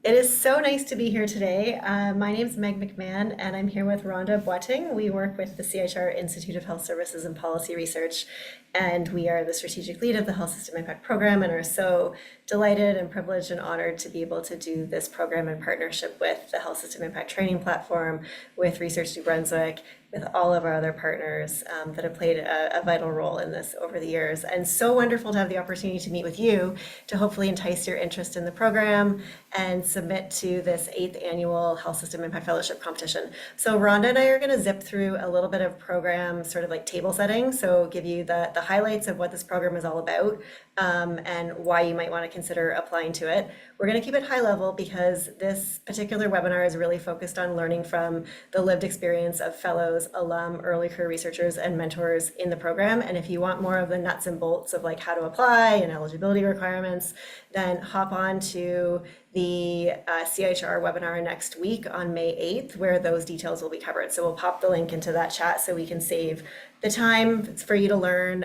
It is so nice to be here today. My name is Meg McMahon, and I'm here with Rhonda Boiting. We work with the CHR Institute of Health Services and Policy Research, and we are the strategic lead of the Health System Impact Program and are so delighted and privileged and honored to be able to do this program in partnership with the Health System Impact Training Platform, with Research New Brunswick, with all of our other partners that have played a vital role in this over the years. And so wonderful to have the opportunity to meet with you to hopefully entice your interest in the program and submit to this 8th annual Health System Impact Fellowship competition. So Rhonda and I are going to zip through a little bit of program sort of like table setting, so give you the highlights of what this program is all about, and why you might want to consider applying to it. We're going to keep it high level because this particular webinar is really focused on learning from the lived experience of fellows, alum, early career researchers, and mentors in the program. And if you want more of the nuts and bolts of like how to apply and eligibility requirements, then hop on to the CHR webinar next week on May 8th, where those details will be covered. So we'll pop the link into that chat so we can save the time for you to learn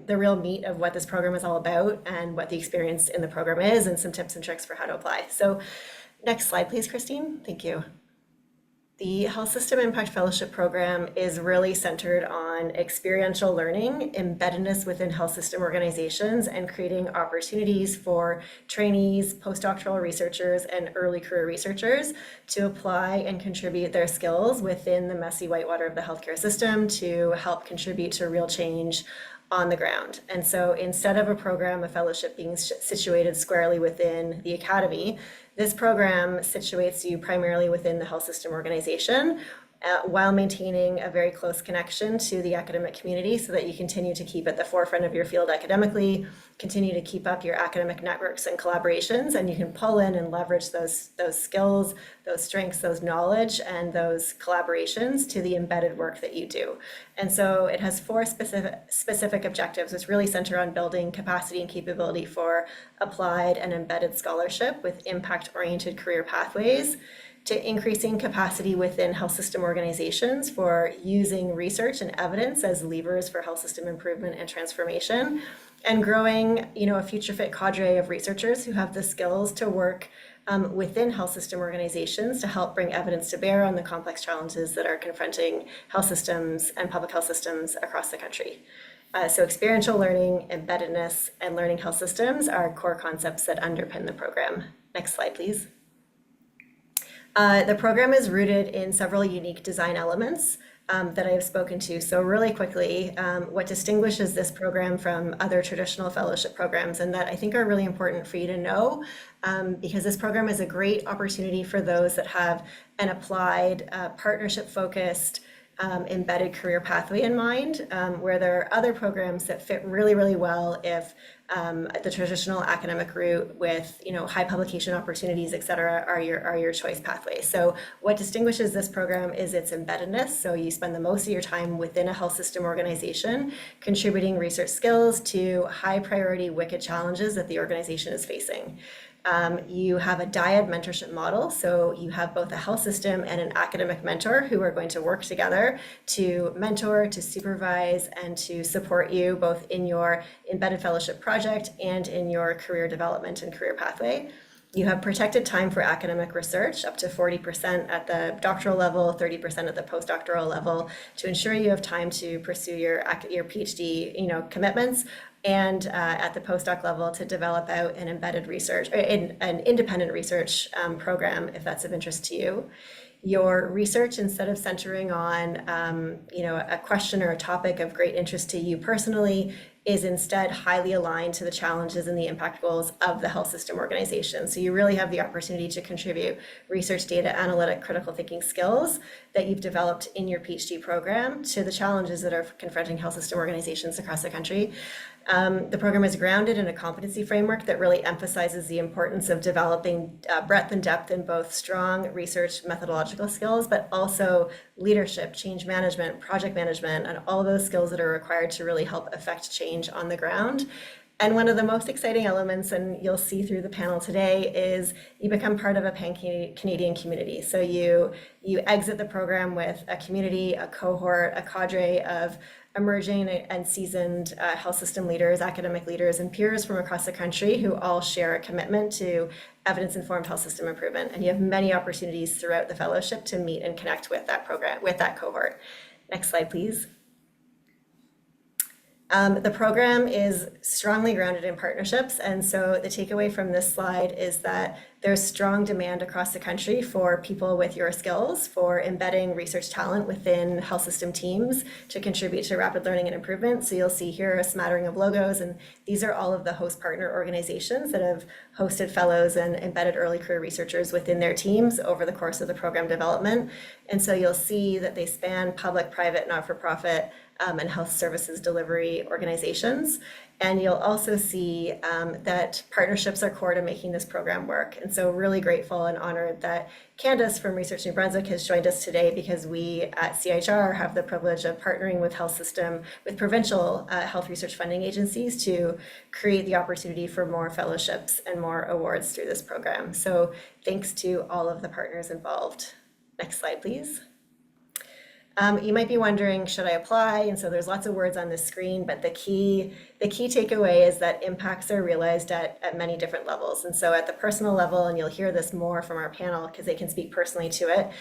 the real meat of what this program is all about and what the experience in the program is and some tips and tricks for how to apply. So next slide, please, Christine. Thank you. The Health System Impact Fellowship Program is really centered on experiential learning, embeddedness within health system organizations, and creating opportunities for trainees, postdoctoral researchers, and early career researchers to apply and contribute their skills within the messy whitewater of the healthcare system to help contribute to real change on the ground. And so instead of a fellowship being situated squarely within the academy, this program situates you primarily within the health system organization, while maintaining a very close connection to the academic community so that you continue to keep at the forefront of your field academically, continue to keep up your academic networks and collaborations, and you can pull in and leverage those skills, those strengths, those knowledge, and those collaborations to the embedded work that you do. And so it has four specific objectives. It's really centered on building capacity and capability for applied and embedded scholarship with impact-oriented career pathways, to increasing capacity within health system organizations for using research and evidence as levers for health system improvement and transformation, and growing, a future fit cadre of researchers who have the skills to work within health system organizations to help bring evidence to bear on the complex challenges that are confronting health systems and public health systems across the country. So experiential learning, embeddedness, and learning health systems are core concepts that underpin the program. Next slide, please. The program is rooted in several unique design elements that I have spoken to. So really quickly, what distinguishes this program from other traditional fellowship programs, and that I think are really important for you to know, because this program is a great opportunity for those that have an applied, partnership-focused, embedded career pathway in mind, where there are other programs that fit really, really well if the traditional academic route with high publication opportunities, et cetera, are your choice pathways. So what distinguishes this program is its embeddedness. So you spend the most of your time within a health system organization, contributing research skills to high priority wicked challenges that the organization is facing. You have a dyad mentorship model, so you have both a health system and an academic mentor who are going to work together to mentor, to supervise, and to support you both in your embedded fellowship project and in your career development and career pathway. You have protected time for academic research, up to 40% at the doctoral level, 30% at the postdoctoral level, to ensure you have time to pursue your PhD commitments, and at the postdoc level to develop out an embedded research, or an independent research program if that's of interest to you. Your research, instead of centering on a question or a topic of great interest to you personally, is instead highly aligned to the challenges and the impact goals of the health system organization. So you really have the opportunity to contribute research, data, analytic, critical thinking skills that you've developed in your PhD program to the challenges that are confronting health system organizations across the country. The program is grounded in a competency framework that really emphasizes the importance of developing breadth and depth in both strong research methodological skills, but also leadership, change management, project management, and all those skills that are required to really help affect change on the ground. And one of the most exciting elements, and you'll see through the panel today, is you become part of a pan-Canadian community. So you exit the program with a community, a cohort, a cadre of emerging and seasoned health system leaders, academic leaders, and peers from across the country who all share a commitment to evidence-informed health system improvement. And you have many opportunities throughout the fellowship to meet and connect with that program, with that cohort. Next slide, please. The program is strongly grounded in partnerships, and so the takeaway from this slide is that there's strong demand across the country for people with your skills, for embedding research talent within health system teams to contribute to rapid learning and improvement. So you'll see here a smattering of logos, and these are all of the host partner organizations that have hosted fellows and embedded early career researchers within their teams over the course of the program development. And so you'll see that they span public, private, not-for-profit, and health services delivery organizations. And you'll also see that partnerships are core to making this program work. And so really grateful and honored that Candace from Research New Brunswick has joined us today, because we at CIHR have the privilege of partnering with with provincial health research funding agencies to create the opportunity for more fellowships and more awards through this program. So thanks to all of the partners involved. Next slide, please. You might be wondering, should I apply? And so there's lots of words on this screen, but the key takeaway is that impacts are realized at many different levels. And so at the personal level, and you'll hear this more from our panel because they can speak personally to it,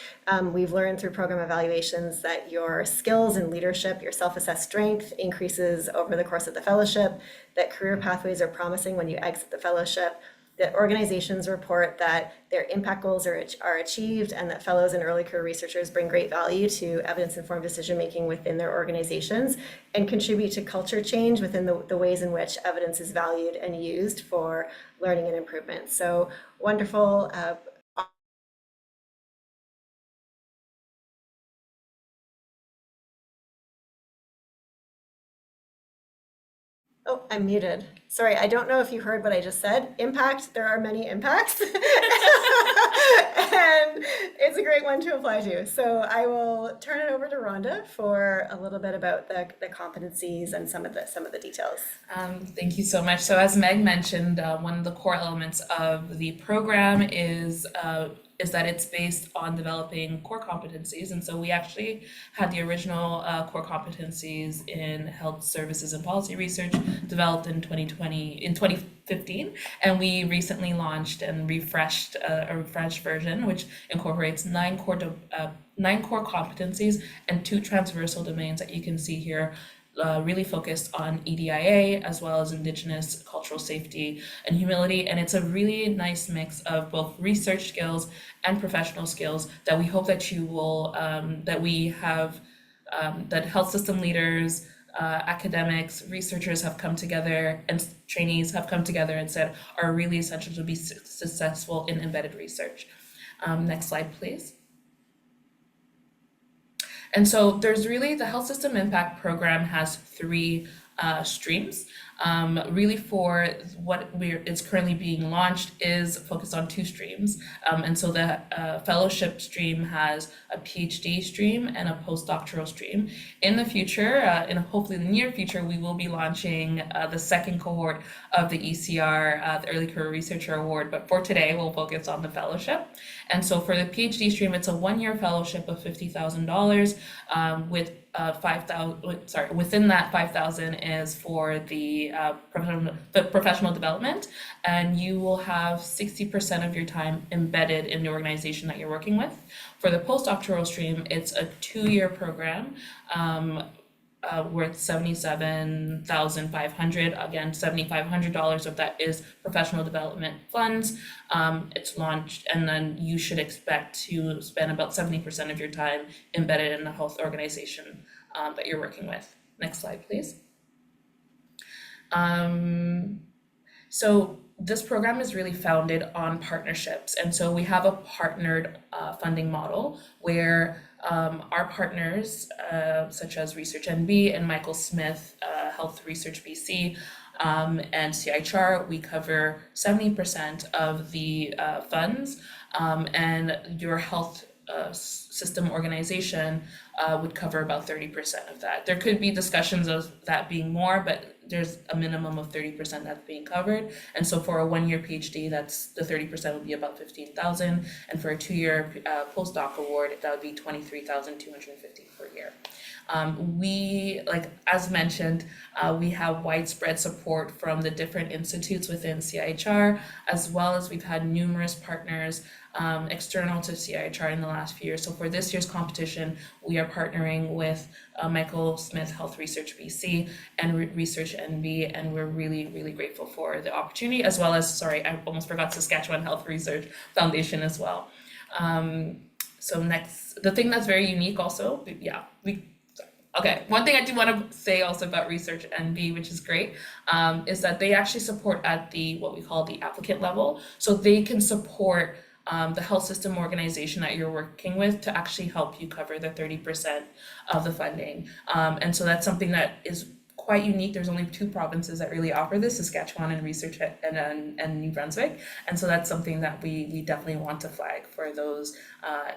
we've learned through program evaluations that your skills and leadership, your self-assessed strength increases over the course of the fellowship, that career pathways are promising when you exit the fellowship, that organizations report that their impact goals are achieved, and that fellows and early career researchers bring great value to evidence-informed decision-making within their organizations and contribute to culture change within the ways in which evidence is valued and used for learning and improvement. So wonderful. Oh, I'm muted. Sorry, I don't know if you heard what I just said. Impact, there are many impacts. And it's a great one to apply to. So I will turn it over to Rhonda for a little bit about the competencies and some of the details. Thank you so much. So as Meg mentioned, one of the core elements of the program is that it's based on developing core competencies. And so we actually had the original core competencies in health services and policy research developed in 2015. And we recently launched and refreshed a refreshed version, which incorporates 9 core competencies and 2 transversal domains that you can see here, really focused on EDIA as well as Indigenous cultural safety and humility. And it's a really nice mix of both research skills and professional skills that we hope that you will, that health system leaders, academics, researchers have come together, and trainees have come together and said are really essential to be successful in embedded research. Next slide, please. And so there's really, the health system impact program has 3 streams. Really for what it's currently being launched is focused on 2 streams. And so the fellowship stream has a PhD stream and a postdoctoral stream. In the future, in hopefully the near future, we will be launching the second cohort of the ECR, the Early Career Researcher Award. But for today, we'll focus on the fellowship. And so for the PhD stream, it's a 1-year fellowship of $50,000 with within that 5,000 is for the professional development, and you will have 60% of your time embedded in the organization that you're working with. For the postdoctoral stream, it's a 2-year program worth $77,500. Again, $7,500 of that is professional development funds. It's launched, and then you should expect to spend about 70% of your time embedded in the health organization that you're working with. Next slide, please. So this program is really founded on partnerships. And so we have a partnered funding model where our partners, such as Research NB and Michael Smith, Health Research BC, and CIHR, we cover 70% of the funds, and your health system organization would cover about 30% of that. There could be discussions of that being more, but there's a minimum of 30% that's being covered. And so for a 1-year PhD, that's the 30% would be about 15,000. And for a 2-year postdoc award, that would be 23,250 per year. We, like as mentioned, we have widespread support from the different institutes within CIHR, as well as we've had numerous partners external to CIHR in the last few years. So for this year's competition, we are partnering with Michael Smith Health Research BC and Research NB, and we're really, really grateful for the opportunity, as well as, sorry, I almost forgot Saskatchewan Health Research Foundation as well. So next, the thing that's very unique also, okay, one thing I do want to say also about Research NB, which is great, is that they actually support at the what we call the applicant level. So they can support the health system organization that you're working with to actually help you cover the 30% of the funding. And so that's something that is quite unique. There's only 2 provinces that really offer this, Saskatchewan and Research and New Brunswick. And so that's something that we definitely want to flag for those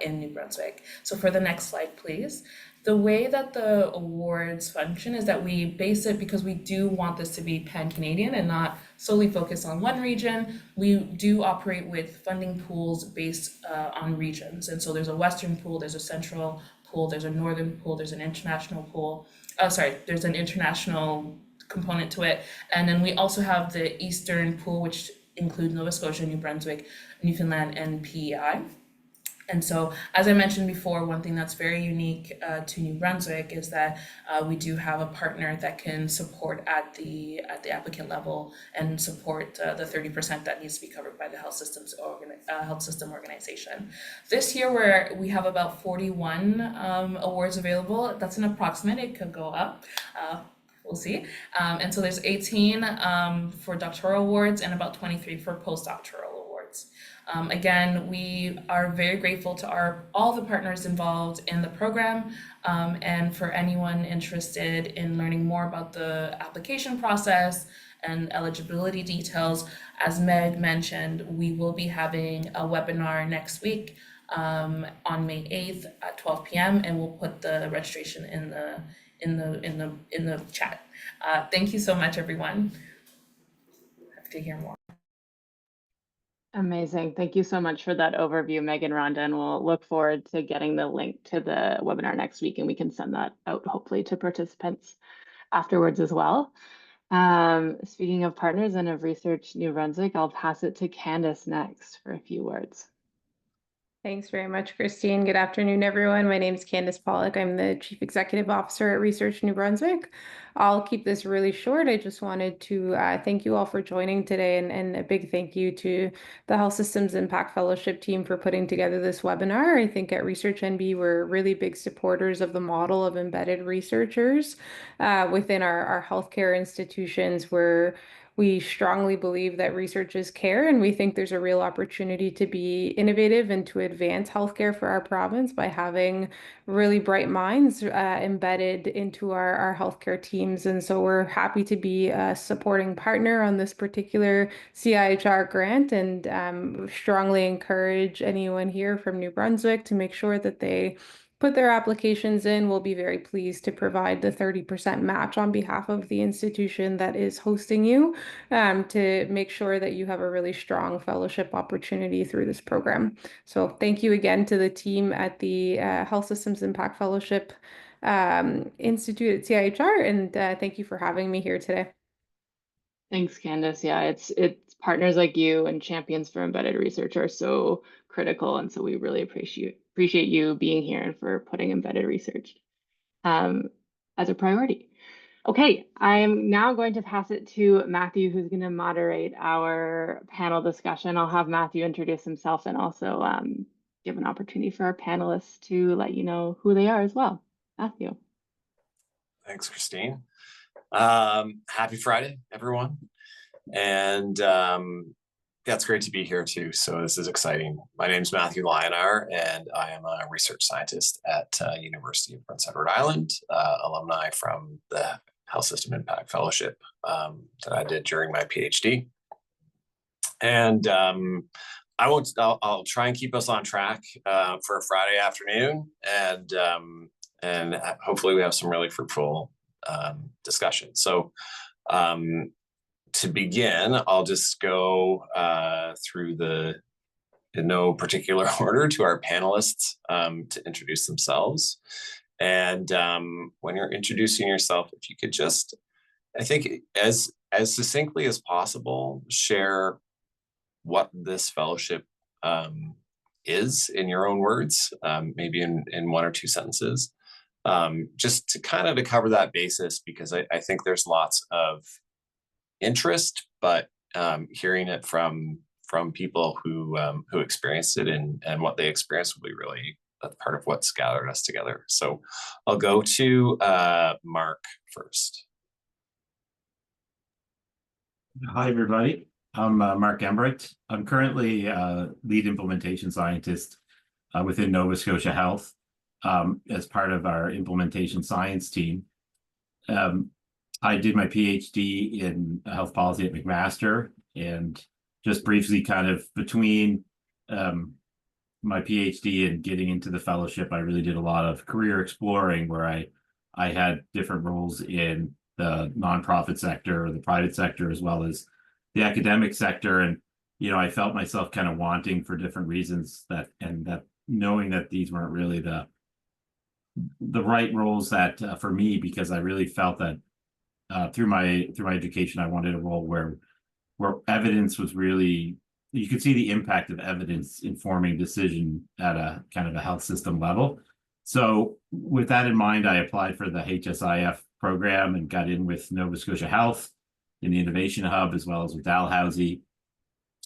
in New Brunswick. So for the next slide, please. The way that the awards function is that we base it, because we do want this to be pan-Canadian and not solely focus on one region. We do operate with funding pools based on regions. And so there's a Western pool, there's a Central pool, there's a Northern pool, there's an international pool. There's an international component to it. And then we also have the Eastern pool, which includes Nova Scotia, New Brunswick, Newfoundland, and PEI. And so, as I mentioned before, one thing that's very unique to New Brunswick is that we do have a partner that can support at the applicant level and support the 30% that needs to be covered by the health system organization. This year, we have about 41 awards available. That's an approximate; it could go up. We'll see. And so there's 18 for doctoral awards and about 23 for postdoctoral awards. Again, we are very grateful to all the partners involved in the program, and for anyone interested in learning more about the application process and eligibility details, as Meg mentioned, we will be having a webinar next week on May 8th at 12 p.m. and we'll put the registration in the chat. Thank you so much, everyone. Have to hear more. Amazing. Thank you so much for that overview, Meg and Rhonda, and we'll look forward to getting the link to the webinar next week, and we can send that out hopefully to participants afterwards as well. Speaking of partners and of Research New Brunswick, I'll pass it to Candace next for a few words. Thanks very much, Christine. Good afternoon, everyone. My name is Candace Pollock. I'm the Chief Executive Officer at Research New Brunswick. I'll keep this really short. I just wanted to thank you all for joining today, and a big thank you to the Health Systems Impact Fellowship team for putting together this webinar. I think at Research NB, we're really big supporters of the model of embedded researchers within our healthcare institutions, where we strongly believe that research is care, and we think there's a real opportunity to be innovative and to advance healthcare for our province by having really bright minds embedded into our healthcare teams. And so we're happy to be a supporting partner on this particular CIHR grant, and strongly encourage anyone here from New Brunswick to make sure that they put their applications in. We'll be very pleased to provide the 30% match on behalf of the institution that is hosting you, to make sure that you have a really strong fellowship opportunity through this program. So thank you again to the team at the Health Systems Impact Fellowship Institute at CIHR, and thank you for having me here today. Thanks, Candace. Yeah, it's partners like you and champions for embedded research are so critical, and so we really appreciate you being here and for putting embedded research as a priority. Okay, I'm now going to pass it to Matthew, who's going to moderate our panel discussion. I'll have Matthew introduce himself and also give an opportunity for our panelists to let you know who they are as well. Matthew. Thanks, Christine. Happy Friday, everyone. And yeah, it's great to be here too. So this is exciting. My name is Matthew Lionar, and I am a research scientist at University of Prince Edward Island, alumni from the Health System Impact Fellowship that I did during my PhD. And I'll try and keep us on track for a Friday afternoon, and hopefully we have some really fruitful discussion. So To begin, I'll just go through in no particular order to our panelists to introduce themselves. And when you're introducing yourself, if you could just, I think as succinctly as possible, share what this fellowship is in your own words, maybe in one or two sentences, just to kind of to cover that basis, because I think there's lots of interest, but hearing it from people who experienced it and what they experienced will be really part of what's gathered us together. So I'll go to Mark first. Hi, everybody. I'm Mark Embright. I'm currently lead implementation scientist within Nova Scotia Health as part of our implementation science team. I did my PhD in health policy at McMaster, and just briefly kind of between my PhD and getting into the fellowship, I really did a lot of career exploring where I had different roles in the nonprofit sector or the private sector, as well as the academic sector. And, you know, I felt myself kind of wanting for different reasons that knowing that these weren't really the right roles that for me, because I really felt that through my education, I wanted a role where evidence was really, you could see the impact of evidence informing decision at a kind of a health system level. So with that in mind, I applied for the HSIF program and got in with Nova Scotia Health in the Innovation Hub, as well as with Dalhousie.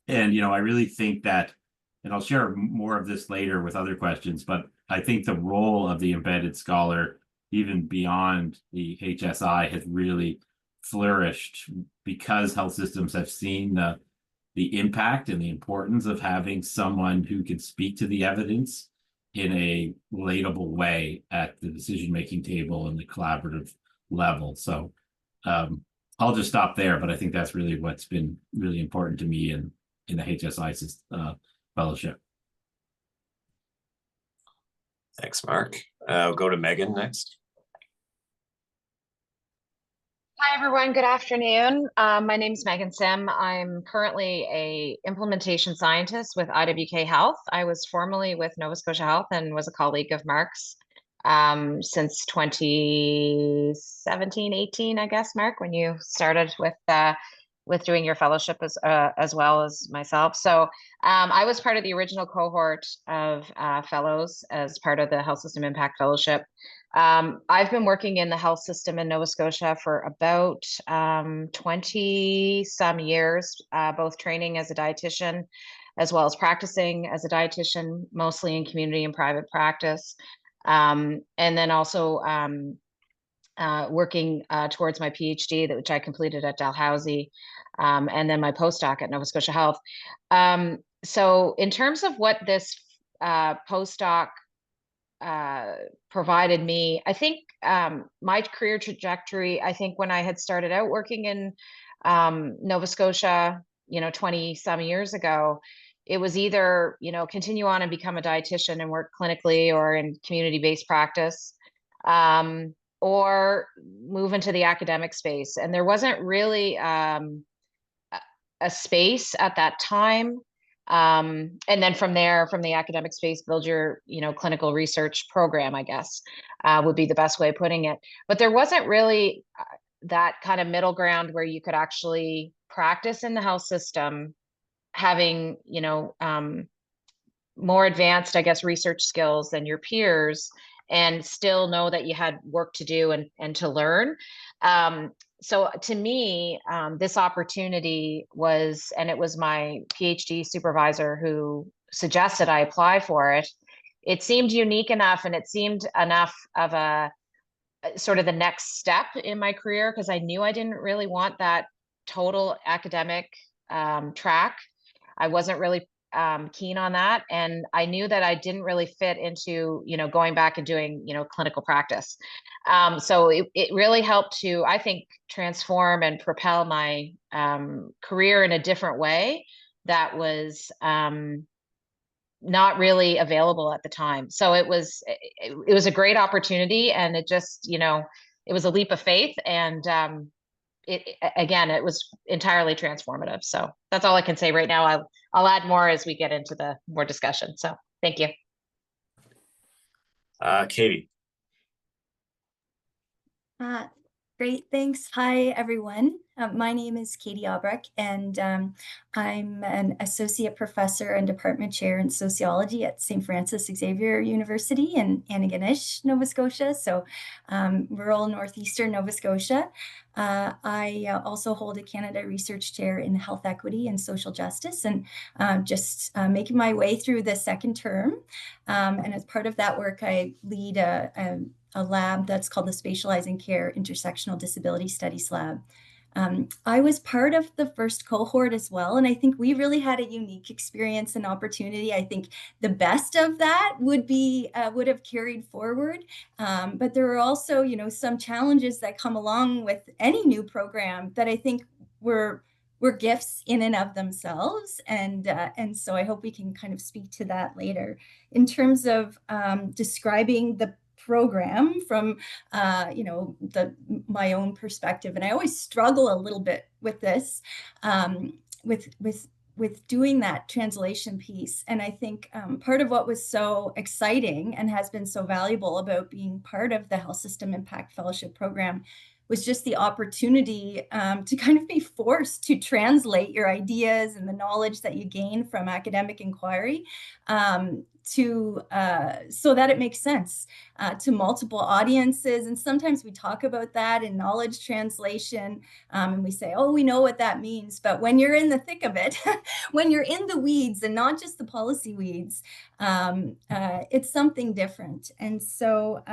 And, you know, I really think that, and I'll share more of this later with other questions, but I think the role of the embedded scholar, even beyond the HSI, has really flourished because health systems have seen the impact and the importance of having someone who can speak to the evidence in a relatable way at the decision-making table and the collaborative level. So I'll just stop there, but I think that's really what's been really important to me in the HSI fellowship. Thanks, Mark. I'll go to Megan next. Hi, everyone. Good afternoon. My name is Megan Sim. I'm currently a implementation scientist with IWK Health. I was formerly with Nova Scotia Health and was a colleague of Mark's since 2017, 18, I guess, Mark, when you started with doing your fellowship as well as myself. So I was part of the original cohort of fellows as part of the Health System Impact Fellowship. I've been working in the health system in Nova Scotia for about 20 some years, both training as a dietitian as well as practicing as a dietitian, mostly in community and private practice. And then also working towards my PhD, which I completed at Dalhousie, and then my postdoc at Nova Scotia Health. So in terms of what this postdoc provided me, I think my career trajectory, I think when I had started out working in Nova Scotia, 20 some years ago, it was either, continue on and become a dietitian and work clinically or in community-based practice, or move into the academic space. And there wasn't really a space at that time. And then from there, from the academic space, build your, clinical research program, I guess, would be the best way of putting it. But there wasn't really that kind of middle ground where you could actually practice in the health system, having, more advanced, I guess, research skills than your peers, and still know that you had work to do and to learn. So to me, this opportunity was, and it was my PhD supervisor who suggested I apply for it. It seemed unique enough, and it seemed enough of a sort of the next step in my career, because I knew I didn't really want that total academic track. I wasn't really keen on that. And I knew that I didn't really fit into, going back and doing, clinical practice. So it really helped to, I think, transform and propel my career in a different way that was not really available at the time. So it was a great opportunity, and it just, it was a leap of faith. And again, it was entirely transformative. So that's all I can say right now. I'll add more as we get into the more discussion. So thank you. Katie. Great, thanks. Hi, everyone. My name is Katie Albrecht, and I'm an associate professor and department chair in sociology at St. Francis Xavier University in Antigonish, Nova Scotia, so rural northeastern Nova Scotia. I also hold a Canada Research Chair in Health Equity and Social Justice, and just making my way through the second term. And as part of that work, I lead a lab that's called the Spatializing Care Intersectional Disability Studies Lab. I was part of the first cohort as well, and I think we really had a unique experience and opportunity. I think the best of that would have carried forward, but there are also, some challenges that come along with any new program that I think were gifts in and of themselves, and so I hope we can kind of speak to that later. In terms of describing the program from my own perspective, and I always struggle a little bit with this, with doing that translation piece. And I think part of what was so exciting and has been so valuable about being part of the Health System Impact Fellowship Program was just the opportunity to kind of be forced to translate your ideas and the knowledge that you gain from academic inquiry so that it makes sense to multiple audiences. And sometimes we talk about that in knowledge translation, and we say, oh, we know what that means. But when you're in the thick of it, when you're in the weeds and not just the policy weeds, it's something different. And so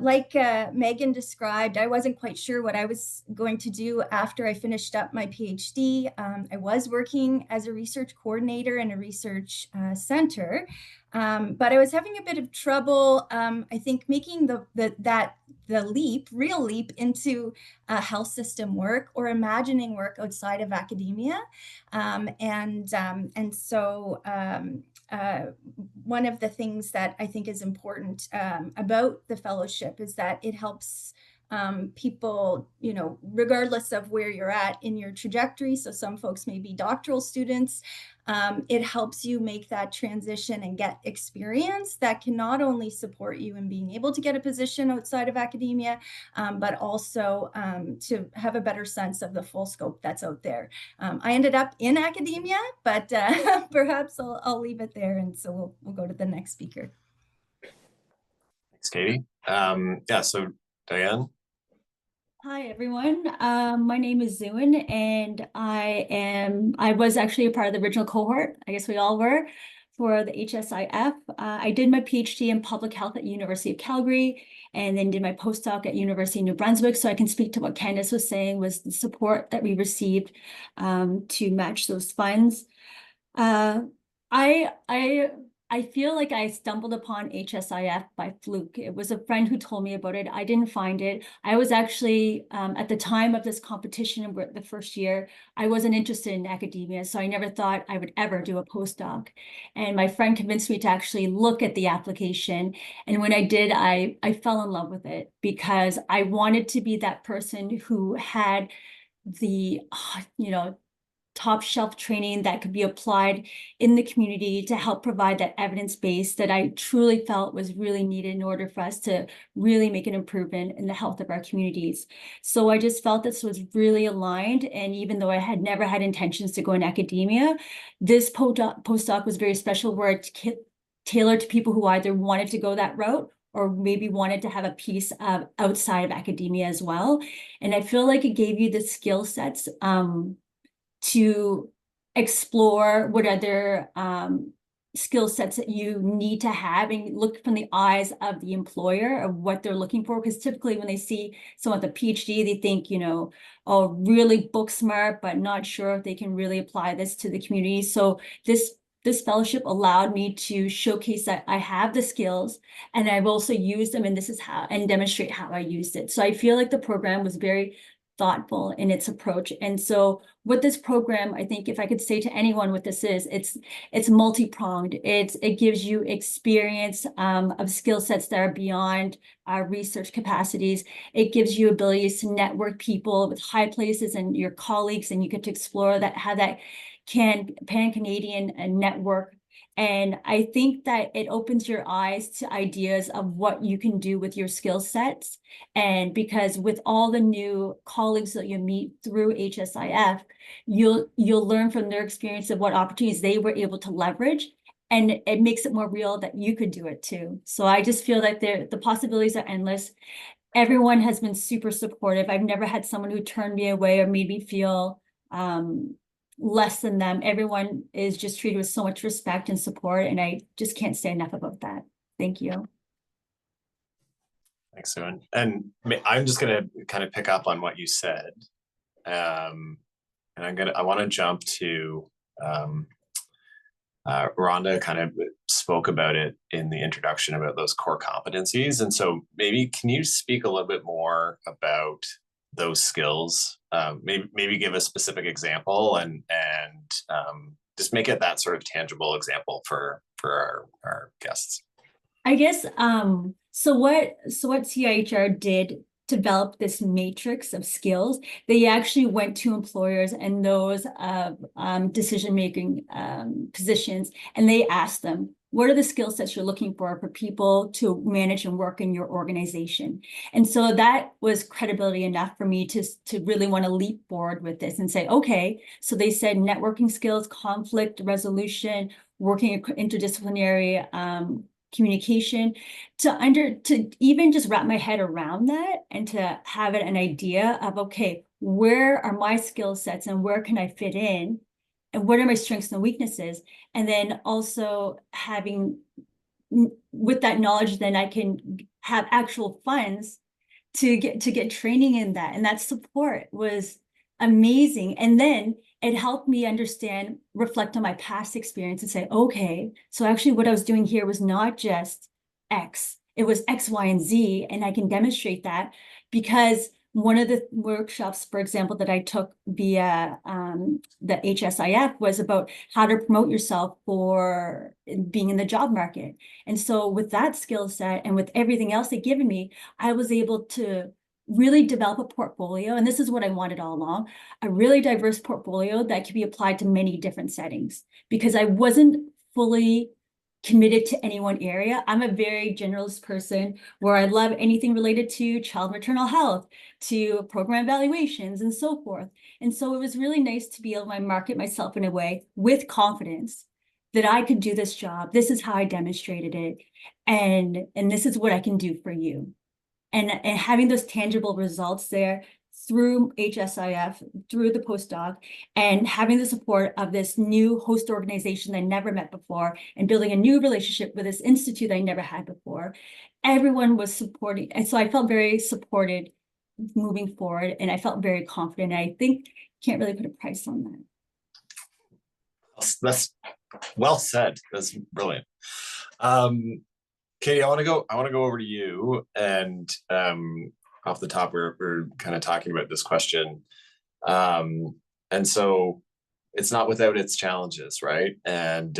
like Megan described, I wasn't quite sure what I was going to do after I finished up my PhD. I was working as a research coordinator in a research center, but I was having a bit of trouble, I think, making the real leap into health system work or imagining work outside of academia. And so one of the things that I think is important about the fellowship is that it helps people, regardless of where you're at in your trajectory. So some folks may be doctoral students. It helps you make that transition and get experience that can not only support you in being able to get a position outside of academia, but also to have a better sense of the full scope that's out there. I ended up in academia, but perhaps I'll leave it there. And so we'll go to the next speaker. Thanks, Katie. So Diane. Hi, everyone. My name is Zooin, and I was actually a part of the original cohort. I guess we all were, for the HSIF. I did my PhD in public health at University of Calgary, and then did my postdoc at University of New Brunswick. So I can speak to what Candace was saying was the support that we received to match those funds. I feel like I stumbled upon HSIF by fluke. It was a friend who told me about it. I didn't find it. I was actually, at the time of this competition, the first year, I wasn't interested in academia, so I never thought I would ever do a postdoc. And my friend convinced me to actually look at the application. And when I did, I fell in love with it because I wanted to be that person who had the, top shelf training that could be applied in the community to help provide that evidence base that I truly felt was really needed in order for us to really make an improvement in the health of our communities. So I just felt this was really aligned. And even though I had never had intentions to go in academia, this postdoc was very special, where it's tailored to people who either wanted to go that route or maybe wanted to have a piece of outside of academia as well. And I feel like it gave you the skill sets to explore what other skill sets that you need to have, and look from the eyes of the employer of what they're looking for. Because typically when they see someone with a PhD, they think, oh, really book smart, but not sure if they can really apply this to the community. So this fellowship allowed me to showcase that I have the skills, and I've also used them, and demonstrate how I used it. So I feel like the program was very thoughtful in its approach. And so with this program, I think if I could say to anyone what this is, it's multi-pronged. It gives you experience of skill sets that are beyond our research capacities. It gives you abilities to network people with high places and your colleagues, and you get to explore that, how that pan-Canadian network. And I think that it opens your eyes to ideas of what you can do with your skill sets. And because with all the new colleagues that you meet through HSIF, you'll learn from their experience of what opportunities they were able to leverage. And it makes it more real that you could do it too. So I just feel that the possibilities are endless. Everyone has been super supportive. I've never had someone who turned me away or made me feel less than them. Everyone is just treated with so much respect and support, and I just can't say enough about that. Thank you. Thanks, Sue. And I'm just gonna kind of pick up on what you said. And I want to jump to Rhonda kind of spoke about it in the introduction about those core competencies. And so maybe can you speak a little bit more about those skills? Maybe give a specific example and just make it that sort of tangible example for our guests. I guess so what CIHR did develop this matrix of skills. They actually went to employers and those decision-making positions, and they asked them, what are the skill sets you're looking for people to manage and work in your organization? And so that was credibility enough for me to really want to leap forward with this and say, okay, so they said networking skills, conflict resolution, working interdisciplinary communication, to even just wrap my head around that and to have an idea of, okay, where are my skill sets and where can I fit in? And what are my strengths and weaknesses? And then also having, with that knowledge, then I can have actual funds to get training in that. And that support was amazing. And then it helped me understand, reflect on my past experience and say, okay, so actually what I was doing here was not just X, it was X, Y, and Z. And I can demonstrate that because one of the workshops, for example, that I took via the HSIF was about how to promote yourself for being in the job market. And so with that skill set and with everything else they'd given me, I was able to really develop a portfolio. And this is what I wanted all along, a really diverse portfolio that could be applied to many different settings, because I wasn't fully committed to any one area. I'm a very generalist person where I love anything related to child maternal health, to program evaluations and so forth. And so it was really nice to be able to market myself in a way with confidence that I could do this job. This is how I demonstrated it. And this is what I can do for you. And having those tangible results there through HSIF, through the postdoc, and having the support of this new host organization I never met before, and building a new relationship with this institute I never had before, everyone was supporting. And so I felt very supported moving forward, and I felt very confident. I think can't really put a price on that. That's well said. That's brilliant. Katie, I want to go over to you, and off the top, we're kind of talking about this question, and so it's not without its challenges, right? And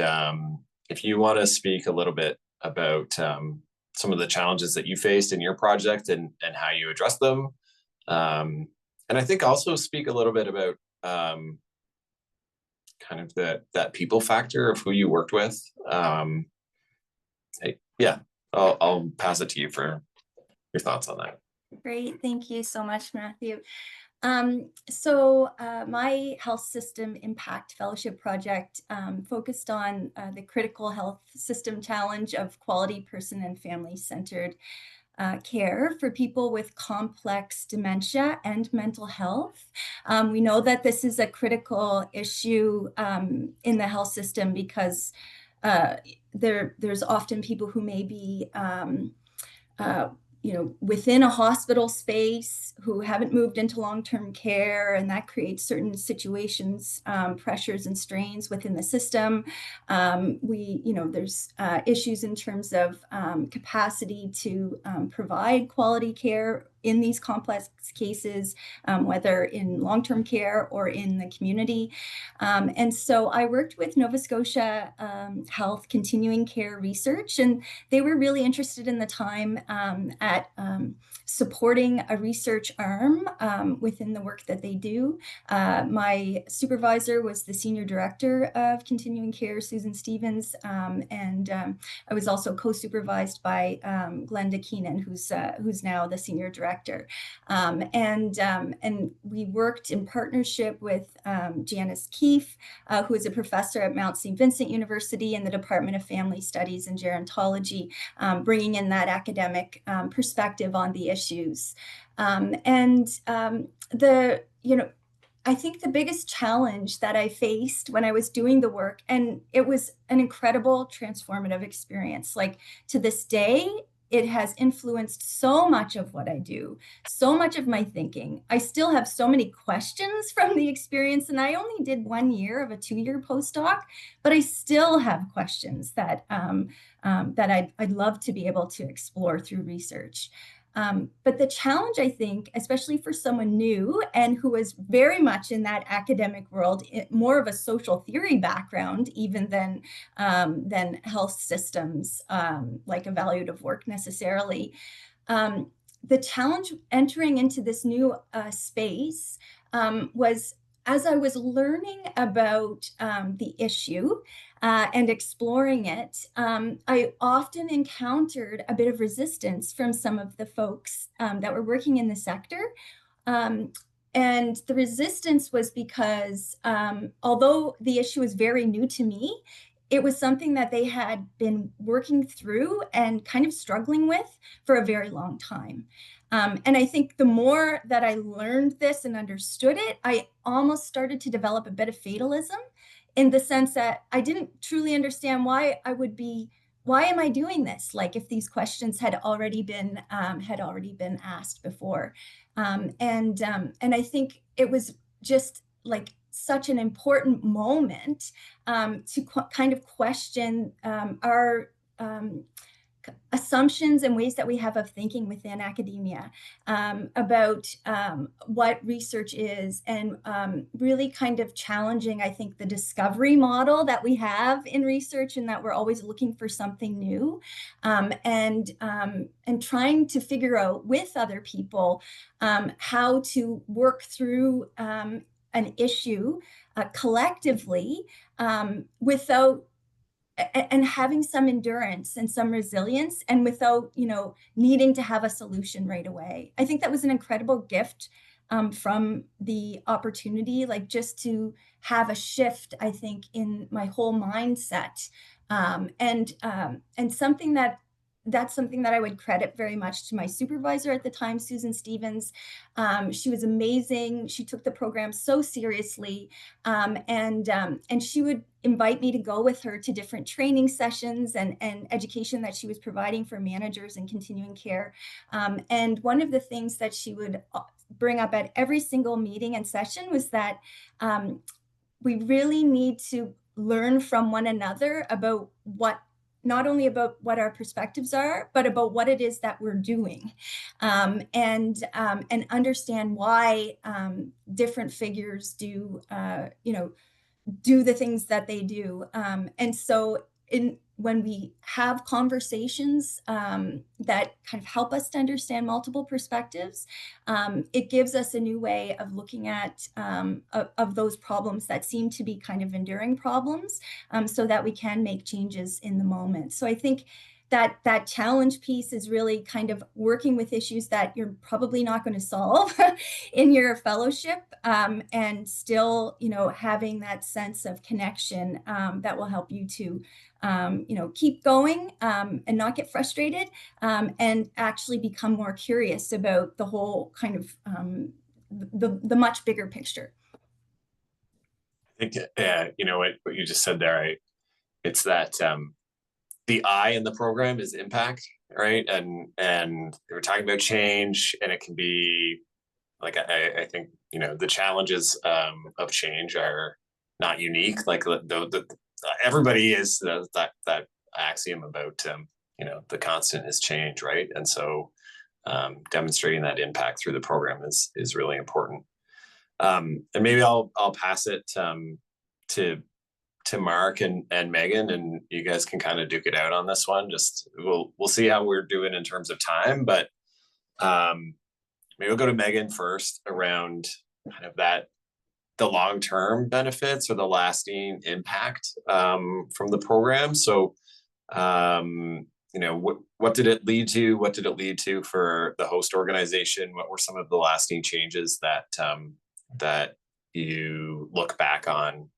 if you want to speak a little bit about some of the challenges that you faced in your project and how you addressed them, and I think also speak a little bit about kind of that people factor of who you worked with. Yeah, I'll pass it to you for your thoughts on that. Great, thank you so much, Matthew. So my health system impact fellowship project focused on the critical health system challenge of quality person and family-centered care for people with complex dementia and mental health. We know that this is a critical issue in the health system because there's often people who may be within a hospital space who haven't moved into long-term care, and that creates certain situations, pressures and strains within the system. There's issues in terms of capacity to provide quality care in these complex cases, whether in long-term care or in the community. And so I worked with Nova Scotia Health Continuing Care Research, and they were really interested in the time at supporting a research arm within the work that they do. My supervisor was the Senior Director of Continuing Care, Susan Stevens, and I was also co-supervised by Glenda Keenan, who's now the Senior Director. And we worked in partnership with Janice Keefe, who is a professor at Mount St. Vincent University in the Department of Family Studies and Gerontology, bringing in that academic perspective on the issues. I think the biggest challenge that I faced when I was doing the work, and it was an incredible transformative experience, like to this day, it has influenced so much of what I do, so much of my thinking. I still have so many questions from the experience, and I only did 1 year of a 2-year postdoc, but I still have questions that I'd love to be able to explore through research. But the challenge, I think, especially for someone new and who was very much in that academic world, more of a social theory background, even than health systems, like evaluative work necessarily. The challenge entering into this new space was, as I was learning about the issue and exploring it, I often encountered a bit of resistance from some of the folks that were working in the sector. And the resistance was because although the issue was very new to me, it was something that they had been working through and kind of struggling with for a very long time. And I think the more that I learned this and understood it, I almost started to develop a bit of fatalism, in the sense that I didn't truly understand why am I doing this? Like, if these questions had already been asked before. And I think it was just like such an important moment to kind of question our assumptions and ways that we have of thinking within academia about what research is, and really kind of challenging, I think, the discovery model that we have in research, and that we're always looking for something new, and trying to figure out with other people how to work through an issue collectively without and having some endurance and some resilience, and without, needing to have a solution right away. I think that was an incredible gift from the opportunity, like just to have a shift, I think, in my whole mindset. And that's something that I would credit very much to my supervisor at the time, Susan Stevens. She was amazing. She took the program so seriously, and she would invite me to go with her to different training sessions and education that she was providing for managers in continuing care. And one of the things that she would bring up at every single meeting and session was that we really need to learn from one another about not only about what our perspectives are, but about what it is that we're doing, and understand why different figures do the things that they do. And so when we have conversations that kind of help us to understand multiple perspectives, it gives us a new way of looking at of those problems that seem to be kind of enduring problems, so that we can make changes in the moment. So I think that challenge piece is really kind of working with issues that you're probably not going to solve in your fellowship, and still, having that sense of connection that will help you to, keep going and not get frustrated, and actually become more curious about the whole kind of the much bigger picture. I think, what you just said there, it's that the I in the program is impact, right? And we're talking about change, and it can be like, I think, the challenges of change are not unique. Like everybody is that axiom about, the constant is change, right? And so demonstrating that impact through the program is really important. And maybe I'll pass it to Mark and Megan, and you guys can kind of duke it out on this one. Just we'll see how we're doing in terms of time, but maybe we'll go to Megan first around kind of the long-term benefits or the lasting impact from the program. So you know, what did it lead to? What did it lead to for the host organization? What were some of the lasting changes that you look back on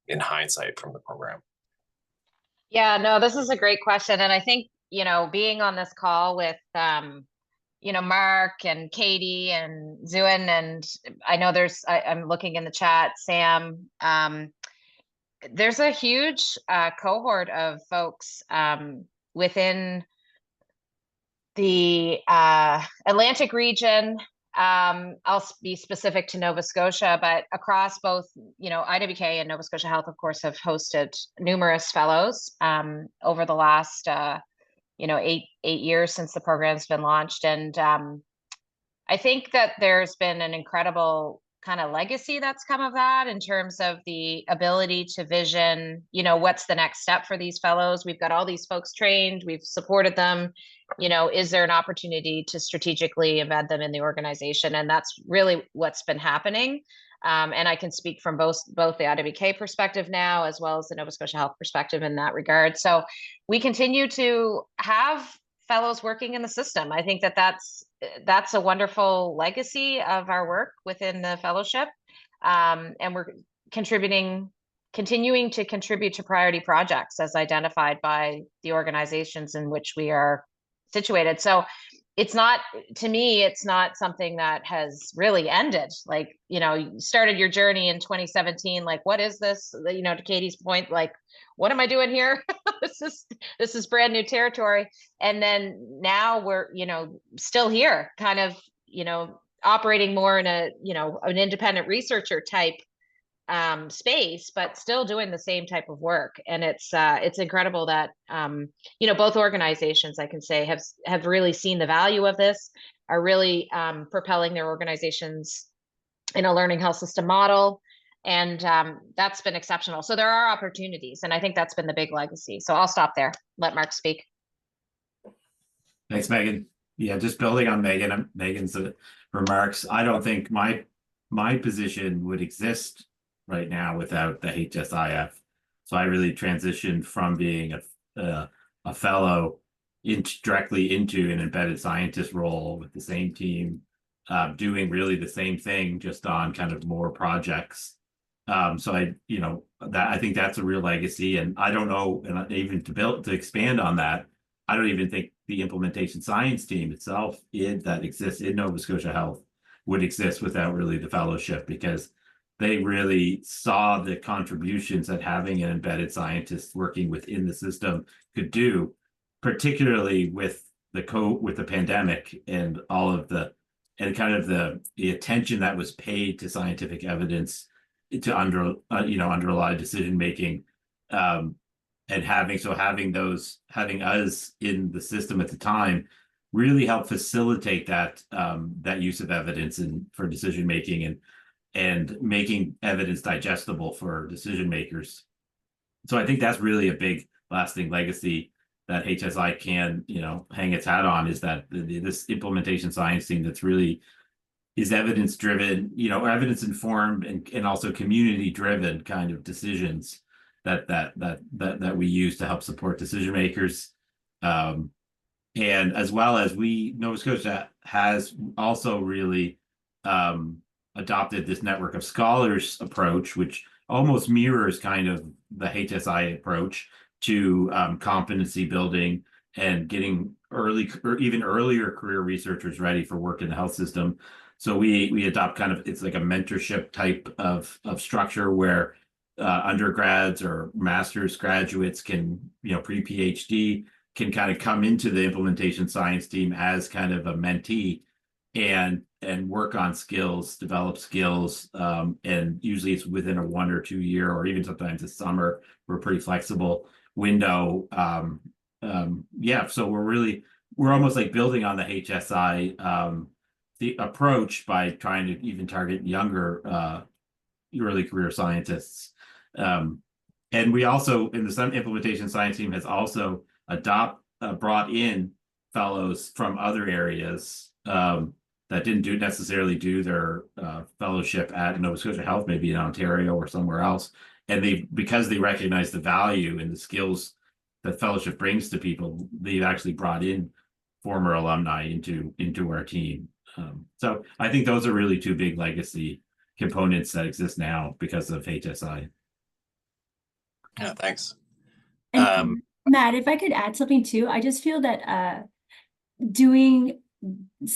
in hindsight from the program? Yeah, no, this is a great question. And I think, you know, being on this call with, you know, Mark and Katie and Zuin, and I know I'm looking in the chat, Sam, there's a huge cohort of folks within the Atlantic region. I'll be specific to Nova Scotia, but across both, you know, IWK and Nova Scotia Health, of course, have hosted numerous fellows over the last, you know, eight years since the program's been launched. And I think that there's been an incredible kind of legacy that's come of that in terms of the ability to vision, you know, what's the next step for these fellows. We've got all these folks trained, we've supported them, you know, is there an opportunity to strategically embed them in the organization? And that's really what's been happening. And I can speak from both the IWK perspective now, as well as the Nova Scotia Health perspective in that regard. So we continue to have fellows working in the system. I think that that's a wonderful legacy of our work within the fellowship. And we're continuing to contribute to priority projects as identified by the organizations in which we are situated. So it's not, to me, it's not something that has really ended. Like, you know, you started your journey in 2017, like, what is this? You know, to Katie's point, like, what am I doing here? This is brand new territory. And then now we're, you know, still here, kind of, you know, operating more in a, you know, an independent researcher type space, but still doing the same type of work. And it's incredible that you know, both organizations, I can say, have really seen the value of this, are really propelling their organizations in a learning health system model. And that's been exceptional. So there are opportunities, and I think that's been the big legacy. So I'll stop there, let Mark speak. Thanks, Megan. Yeah, just building on Megan's remarks, I don't think my position would exist right now without the HSIF. So I really transitioned from being a fellow directly into an embedded scientist role with the same team, doing really the same thing, just on kind of more projects. So I think that's a real legacy, and I don't know, and even to expand on that, I don't even think the implementation science team itself that exists in Nova Scotia Health would exist without really the fellowship, because they really saw the contributions that having an embedded scientist working within the system could do, particularly with the pandemic and all of the attention that was paid to scientific evidence to underlie decision making, and having us in the system at the time really helped facilitate that use of evidence for decision making and making evidence digestible for decision makers. So I think that's really a big lasting legacy that HSI can, you know, hang its hat on, is that this implementation science team that's really is evidence driven, you know, evidence informed and also community driven kind of decisions that we use to help support decision makers. And as well as Nova Scotia has also really adopted this network of scholars approach, which almost mirrors kind of the HSI approach to competency building and getting early or even earlier career researchers ready for work in the health system. So we adopt kind of, it's like a mentorship type of structure where undergrads or master's graduates can, you know, pre-PhD can kind of come into the implementation science team as kind of a mentee and work on skills, develop skills, and usually it's within a 1 or 2 year, or even sometimes a summer. We're pretty flexible window. So we're really we're almost like building on the HSI the approach by trying to even target younger early career scientists. And we also, in the Sun Implementation Science team, has also brought in fellows from other areas that didn't necessarily do their fellowship at Nova Scotia Health, maybe in Ontario or somewhere else. And because they recognize the value and the skills that fellowship brings to people, they've actually brought in former alumni into our team. So I think those are really two big legacy components that exist now because of HSI. Yeah, thanks. And Matt, if I could add something too, I just feel that doing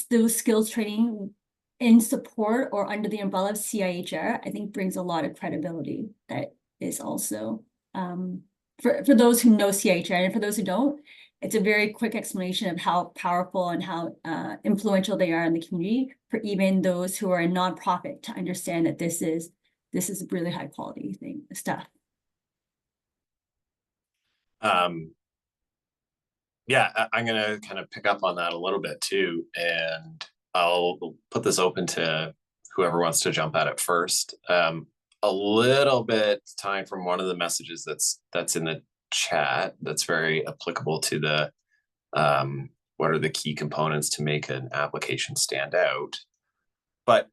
those skills training in support or under the umbrella of CIHR, I think brings a lot of credibility that is also for those who know CIHR, and for those who don't, it's a very quick explanation of how powerful and how influential they are in the community for even those who are a nonprofit to understand that this is really high quality stuff. Yeah, I'm gonna kind of pick up on that a little bit too, and I'll put this open to whoever wants to jump at it first. A little bit time from one of the messages that's in the chat that's very applicable to the what are the key components to make an application stand out. But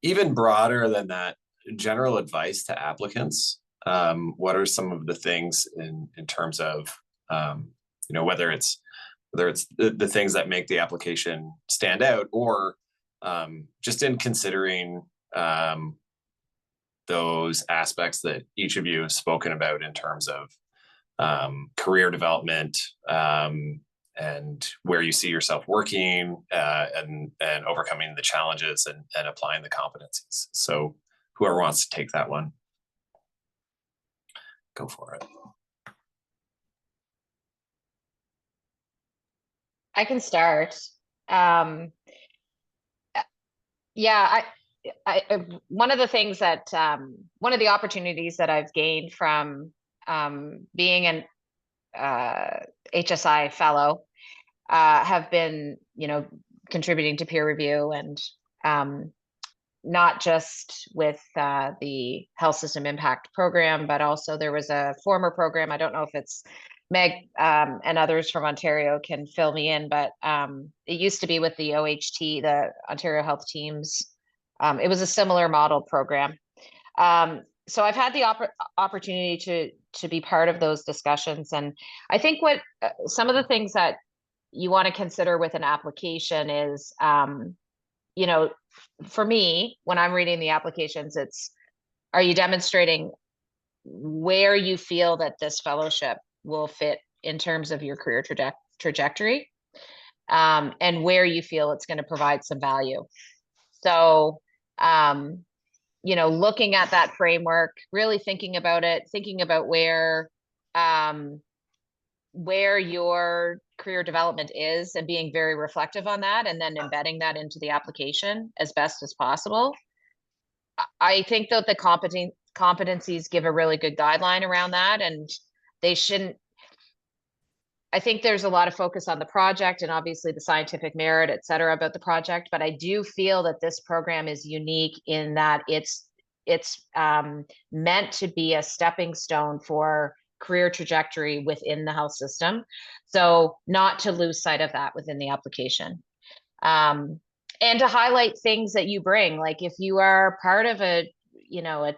even broader than that, general advice to applicants. What are some of the things in terms of whether it's the things that make the application stand out, or just in considering those aspects that each of you have spoken about in terms of career development and where you see yourself working and overcoming the challenges and applying the competencies. So whoever wants to take that one, go for it. I can start. Yeah, one of the things that one of the opportunities that I've gained from being an HSI fellow have been, contributing to peer review, and not just with the health system impact program, but also there was a former program. I don't know if it's Meg and others from Ontario can fill me in, but it used to be with the OHT, the Ontario Health Teams. It was a similar model program. So I've had the opportunity to be part of those discussions. And I think what some of the things that you want to consider with an application is, for me, when I'm reading the applications, are you demonstrating where you feel that this fellowship will fit in terms of your career trajectory, and where you feel it's going to provide some value. So, looking at that framework, really thinking about it, thinking about where your career development is, and being very reflective on that, and then embedding that into the application as best as possible. I think that the competencies give a really good guideline around that, and they shouldn't. I think there's a lot of focus on the project and obviously the scientific merit, et cetera, about the project, but I do feel that this program is unique in that it's meant to be a stepping stone for career trajectory within the health system. So not to lose sight of that within the application. And to highlight things that you bring, like if you are part of a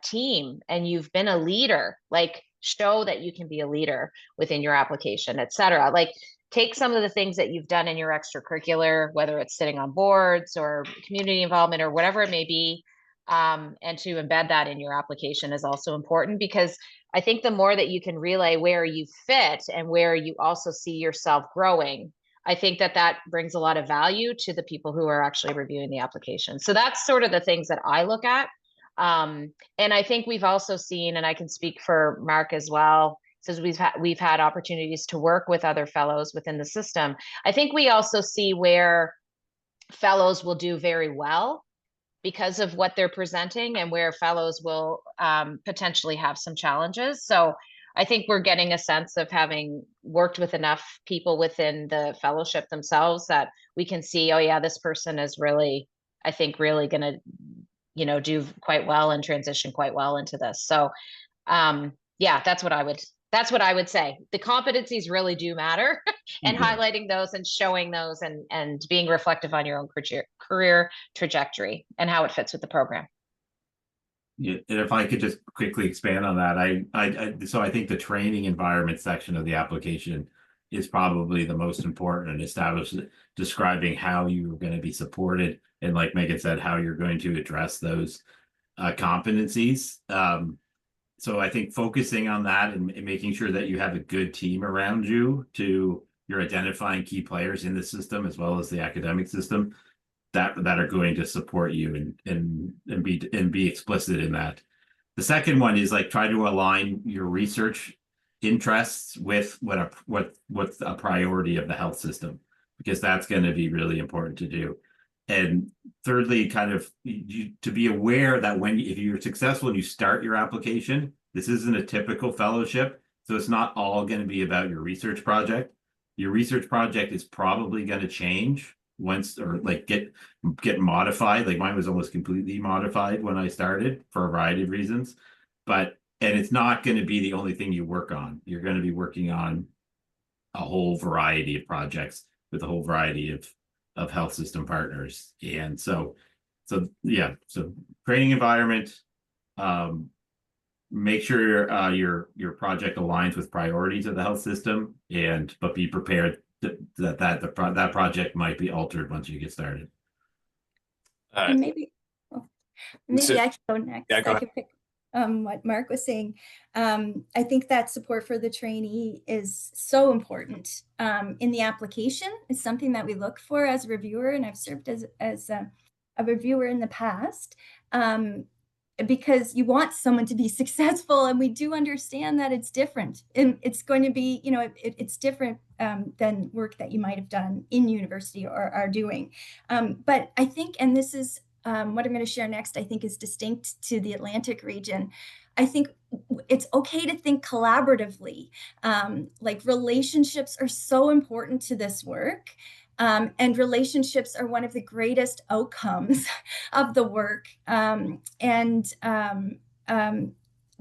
team and you've been a leader, like show that you can be a leader within your application, et cetera. Like take some of the things that you've done in your extracurricular, whether it's sitting on boards or community involvement or whatever it may be, and to embed that in your application is also important, because I think the more that you can relay where you fit and where you also see yourself growing, I think that brings a lot of value to the people who are actually reviewing the application. So that's sort of the things that I look at. And I think we've also seen, and I can speak for Mark as well, since we've had opportunities to work with other fellows within the system. I think we also see where fellows will do very well because of what they're presenting, and where fellows will potentially have some challenges. So I think we're getting a sense of having worked with enough people within the fellowship themselves that we can see, oh yeah, this person is really, I think, really going to, you know, do quite well and transition quite well into this. So yeah, that's what I would say. The competencies really do matter, and Yeah. highlighting those and showing those and being reflective on your own career trajectory and how it fits with the program. Yeah, and if I could just quickly expand on that, so I think the training environment section of the application is probably the most important, and describing how you're going to be supported, and like Megan said, how you're going to address those competencies. So I think focusing on that and making sure that you have a good team around you, you're identifying key players in the system as well as the academic system that are going to support you and be explicit in that. The second one is like try to align your research interests with what's a priority of the health system, because that's going to be really important to do. And thirdly, kind of to be aware that if you're successful and you start your application, this isn't a typical fellowship. So it's not all going to be about your research project. Your research project is probably going to change once, or like get modified. Like mine was almost completely modified when I started for a variety of reasons. And it's not going to be the only thing you work on. You're going to be working on a whole variety of projects with a whole variety of health system partners. And so yeah, so training environment, make sure your project aligns with priorities of the health system, but be prepared that project might be altered once you get started. And maybe I can go next. Yeah, go I ahead. can pick what Mark was saying. I think that support for the trainee is so important in the application. It's something that we look for as a reviewer, and I've served as a reviewer in the past. Because you want someone to be successful, and we do understand that it's different, and it's going to be, you know, it's different than work that you might have done in university or are doing. But I think, and this is what I'm going to share next, I think is distinct to the Atlantic region. I think it's okay to think collaboratively. Like relationships are so important to this work. And relationships are one of the greatest outcomes of the work.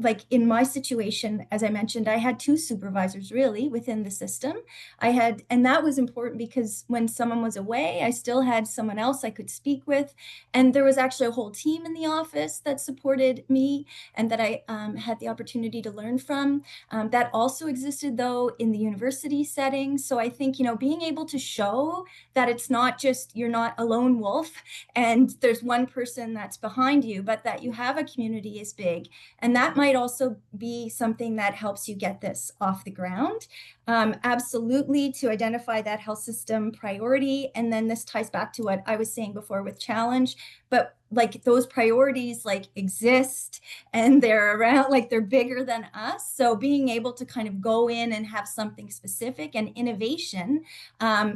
Like in my situation, as I mentioned, I had 2 supervisors really within the system. And that was important because when someone was away, I still had someone else I could speak with. And there was actually a whole team in the office that supported me and that I had the opportunity to learn from. That also existed though in the university setting. So I think, you know, being able to show that it's not just, you're not a lone wolf and there's one person that's behind you, but that you have a community is big. And that might also be something that helps you get this off the ground. Absolutely, to identify that health system priority. And then this ties back to what I was saying before with challenge, but like those priorities like exist and they're around, like they're bigger than us. So being able to kind of go in and have something specific, and innovation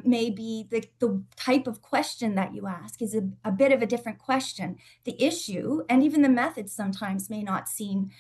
may be the type of question that you ask is a bit of a different question. The issue and even the methods sometimes may not seem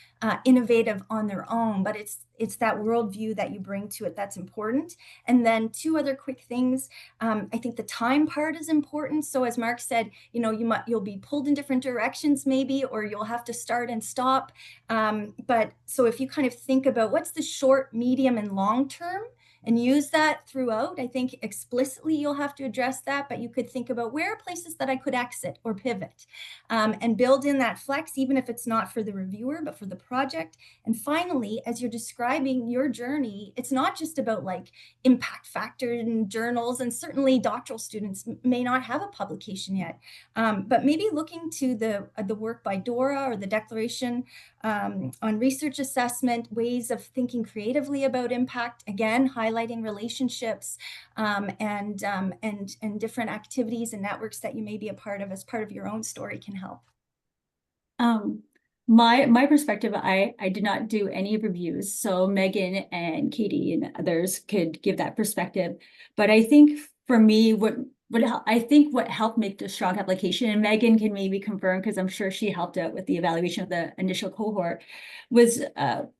innovative on their own, but it's that worldview that you bring to it that's important. And then 2 other quick things. I think the time part is important. So as Mark said, you know, you'll be pulled in different directions maybe, or you'll have to start and stop. But so if you kind of think about what's the short, medium, and long term, and use that throughout, I think explicitly you'll have to address that, but you could think about where are places that I could exit or pivot, and build in that flex, even if it's not for the reviewer, but for the project. And finally, as you're describing your journey, it's not just about like impact factor in journals, and certainly doctoral students may not have a publication yet, but maybe looking to the work by Dora or the Declaration on research assessment, ways of thinking creatively about impact, again, highlighting relationships and different activities and networks that you may be a part of as part of your own story can help. My perspective, I did not do any reviews, so Megan and Katie and others could give that perspective. But I think for me, what I think what helped make the strong application, and Megan can maybe confirm because I'm sure she helped out with the evaluation of the initial cohort, was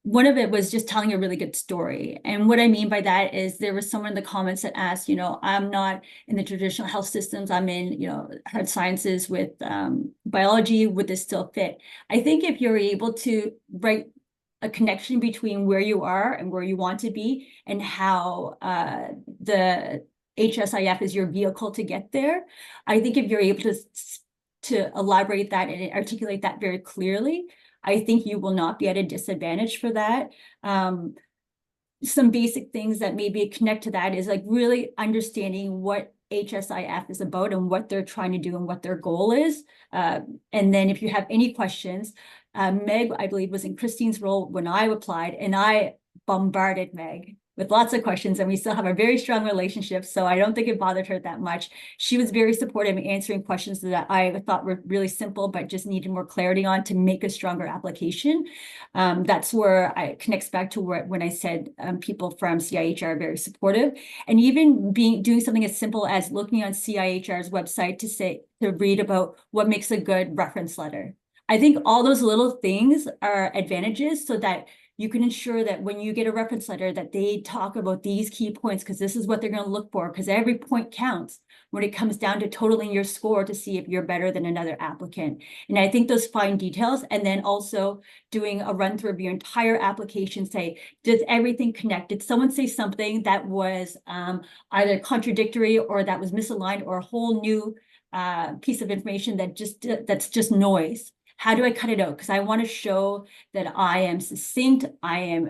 one of it was just telling a really good story. And what I mean by that is there was someone in the comments that asked, I'm not in the traditional health systems, I'm in, hard sciences with biology, would this still fit? I think if you're able to write a connection between where you are and where you want to be and how the HSIF is your vehicle to get there. I think if you're able to elaborate that and articulate that very clearly, I think you will not be at a disadvantage for that. Some basic things that maybe connect to that is like really understanding what HSIF is about and what they're trying to do and what their goal is. And then if you have any questions, Meg, I believe, was in Christine's role when I applied, and I bombarded Meg with lots of questions, and we still have a very strong relationship. So I don't think it bothered her that much. She was very supportive in answering questions that I thought were really simple, but just needed more clarity on to make a stronger application. That's where I connects back to when I said people from CIHR are very supportive, and even doing something as simple as looking on CIHR's website to read about what makes a good reference letter. I think all those little things are advantages so that you can ensure that when you get a reference letter that they talk about these key points, because this is what they're going to look for, because every point counts when it comes down to totaling your score to see if you're better than another applicant. And I think those fine details, and then also doing a run through of your entire application, say, does everything connect? Did someone say something that was either contradictory or that was misaligned, or a whole new piece of information that's just noise? How do I cut it out? Because I want to show that I am succinct, I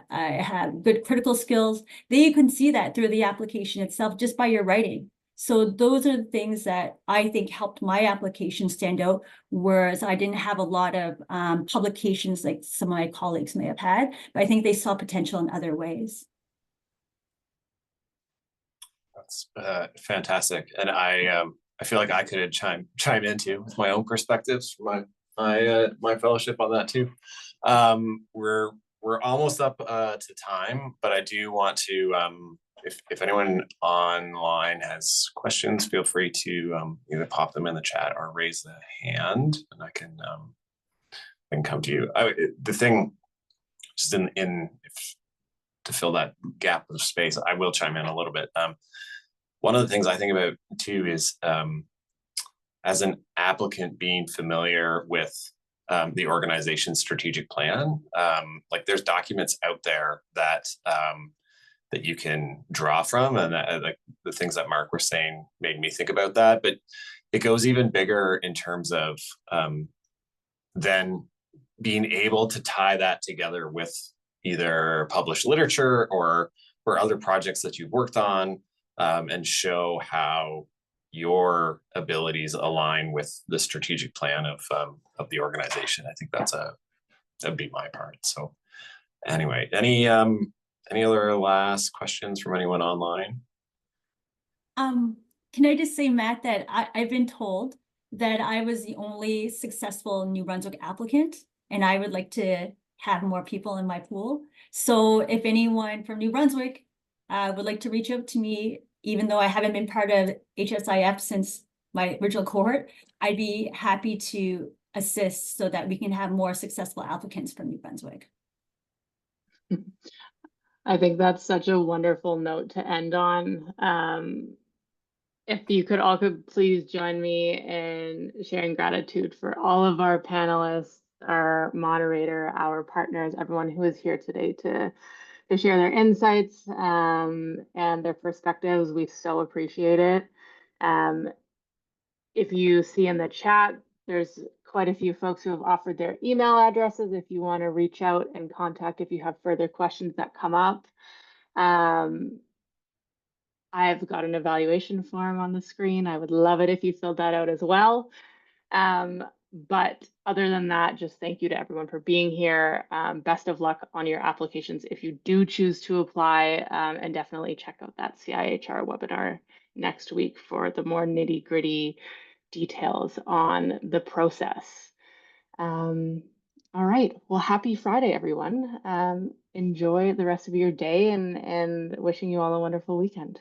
have good critical skills. Then you can see that through the application itself just by your writing. So those are the things that I think helped my application stand out, whereas I didn't have a lot of publications like some of my colleagues may have had, but I think they saw potential in other ways. That's fantastic, and I feel like I could chime in too with my own perspectives from my fellowship on that too. We're almost up to time, but I do want to if anyone online has questions, feel free to either pop them in the chat or raise the hand, and I can come to you. The thing just to fill that gap of space, I will chime in a little bit. One of the things I think about too is as an applicant being familiar with the organization's strategic plan, like there's documents out there that that you can draw from, and like the things that Mark was saying made me think about that. But it goes even bigger in terms of then being able to tie that together with either published literature or other projects that you've worked on, and show how your abilities align with the strategic plan of the organization. I think that'd be my part. So anyway, any other last questions from anyone online? Can I just say, Matt, that I've been told that I was the only successful New Brunswick applicant, and I would like to have more people in my pool. So if anyone from New Brunswick would like to reach out to me, even though I haven't been part of HSIF since my original cohort, I'd be happy to assist so that we can have more successful applicants from New Brunswick. I think that's such a wonderful note to end on. If you could please join me in sharing gratitude for all of our panelists, our moderator, our partners, everyone who is here today to share their insights and their perspectives. We so appreciate it. If you see in the chat, there's quite a few folks who have offered their email addresses if you want to reach out and contact if you have further questions that come up. I've got an evaluation form on the screen. I would love it if you filled that out as well. But other than that, just thank you to everyone for being here. Best of luck on your applications if you do choose to apply, and definitely check out that CIHR webinar next week for the more nitty-gritty details on the process. All right, well, happy Friday, everyone. Enjoy the rest of your day, and wishing you all a wonderful weekend.